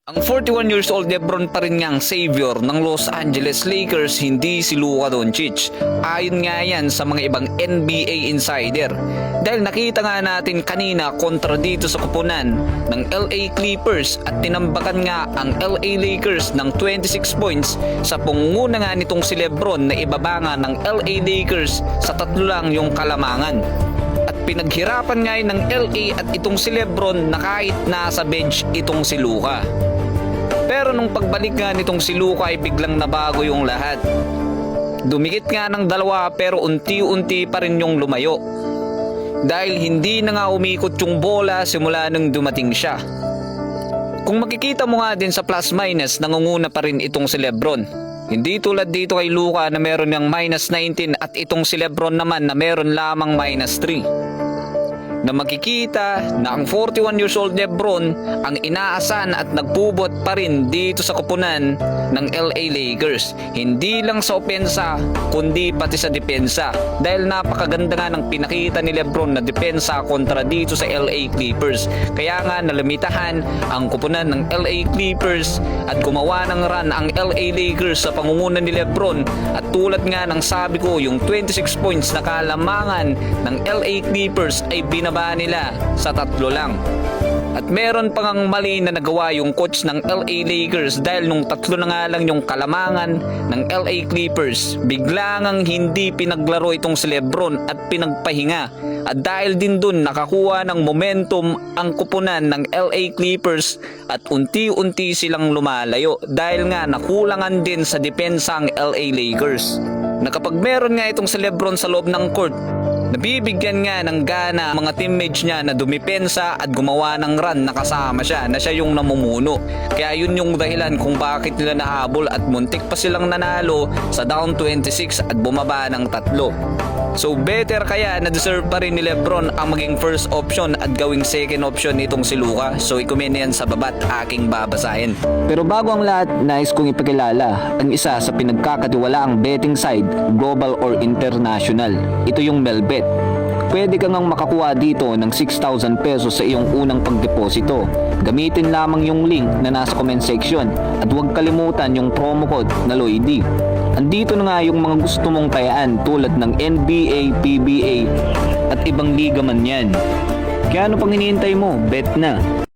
Ang 41 years old LeBron pa rin nga ang savior ng Los Angeles Lakers, hindi si Luka Doncic. Ayon nga yan sa mga ibang NBA insider. Dahil nakita nga natin kanina kontra dito sa kupunan ng LA Clippers at tinambakan nga ang LA Lakers ng 26 points sa pangunguna nga nitong si LeBron na ibaba nga ng LA Lakers sa 3 lang yung kalamangan. At pinaghirapan nga ng LA at itong si LeBron na kahit nasa bench itong si Luka. Pero nung pagbalik nga nitong si Luka ay biglang nabago yung lahat. Dumikit nga ng dalawa pero unti-unti pa rin yung lumayo. Dahil hindi na nga umikot yung bola simula nung dumating siya. Kung makikita mo nga din sa plus minus, nangunguna pa rin itong si LeBron. Hindi tulad dito kay Luka na meron ng minus 19 at itong si LeBron naman na meron lamang minus 3. Na makikita na ang 41 years old LeBron ang inaasahan at nagbubot pa rin dito sa kupunan ng LA Lakers. Hindi lang sa opensa kundi pati sa depensa, dahil napakaganda nga ng pinakita ni LeBron na depensa kontra dito sa LA Clippers. Kaya nga nalimitahan ang kupunan ng LA Clippers at gumawa ng run ang LA Lakers sa pangunguna ni LeBron. At tulad nga ng sabi ko, yung 26 points na kalamangan ng LA Clippers ay binaba nila sa 3 lang. At meron pang ang mali na nagawa yung coach ng LA Lakers, dahil nung 3 na nga lang yung kalamangan ng LA Clippers, bigla ngang hindi pinaglaro itong si LeBron at pinagpahinga. At dahil din dun nakakuha ng momentum ang kupunan ng LA Clippers at unti-unti silang lumalayo dahil nga nakulangan din sa depensa ang LA Lakers. Na kapag meron nga itong si LeBron sa loob ng court, nabibigyan nga ng gana mga teammates niya na dumipensa at gumawa ng run na kasama siya, na siya yung namumuno. Kaya yun yung dahilan kung bakit nila nahabol at muntik pa silang nanalo sa down 26 at bumaba ng 3. So better kaya na deserve pa rin ni LeBron ang maging first option at gawing second option nitong si Luka. So i-comment yan sa baba at aking babasahin. Pero bago ang lahat, nais kong ipakilala ang isa sa pinagkakatiwalaang betting site, global or international. Ito yung Melbet. Pwede kang makakuha dito ng 6,000 pesos sa iyong unang pagdeposito. Gamitin lamang yung link na nasa comment section at huwag kalimutan yung promo code na LOYD. Andito na nga yung mga gusto mong tayaan tulad ng NBA, PBA at ibang liga man yan. Kaya ano pang hinihintay mo? Bet na!